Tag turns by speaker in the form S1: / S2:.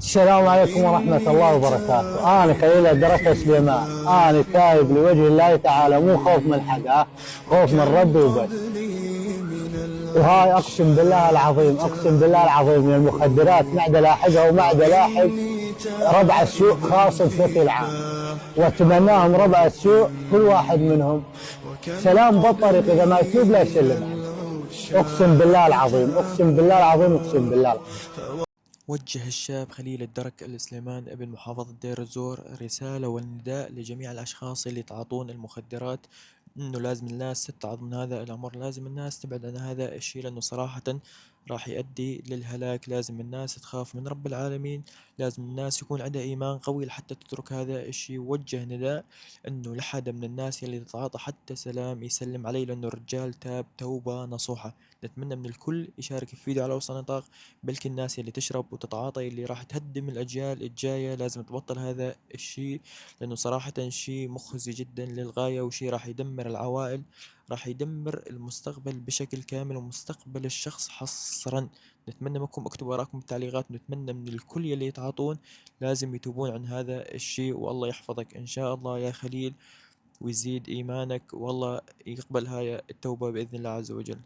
S1: السلام عليكم ورحمة الله وبركاته. أنا خليل الدرك سليمان، أنا تايب لوجه الله تعالى، مو خوف من حد، خوف من ربي وبس. وهاي أقسم بالله العظيم، أقسم بالله العظيم، من المخدرات معد لاحقها ومعد لاحق ربع السوق خاص بشكل عام، وأتمناهم ربع السوق كل واحد منهم سلام بالطريق، إذا ما يتوب لا يسلم عليه. أقسم بالله العظيم، أقسم بالله العظيم، أقسم بالله العظيم.
S2: وجه الشاب خليل الدرك السليمان ابن محافظة دير الزور رسالة والنداء لجميع الأشخاص اللي يتعاطون المخدرات، إنه لازم الناس تتعظ من هذا الأمر، لازم الناس تبعد عن هذا الشيء، لأنه صراحة راح يؤدي للهلاك. لازم الناس تخاف من رب العالمين، لازم الناس يكون عندها إيمان قوي لحتى تترك هذا الشيء. وجه نداء إنه لحدا من الناس اللي تتعاطى حتى سلام يسلم عليه، لأنه الرجال تاب توبة نصوحة. نتمنى من الكل يشارك في فيديو على أوسع نطاق، بلكي الناس اللي تشرب وتتعاطى اللي راح تهدم الأجيال الجاية لازم تبطل هذا الشي، لأنه صراحة شي مخزي جدا للغاية، وشي راح يدمر العوائل، راح يدمر المستقبل بشكل كامل ومستقبل الشخص حصرا. نتمنى منكم اكتبوا وراكم بالتعليقات، نتمنى من الكل يلي يتعاطون لازم يتوبون عن هذا الشي، والله يحفظك إن شاء الله يا خليل، ويزيد إيمانك، والله يقبل هاي التوبة بإذن الله عز وجل.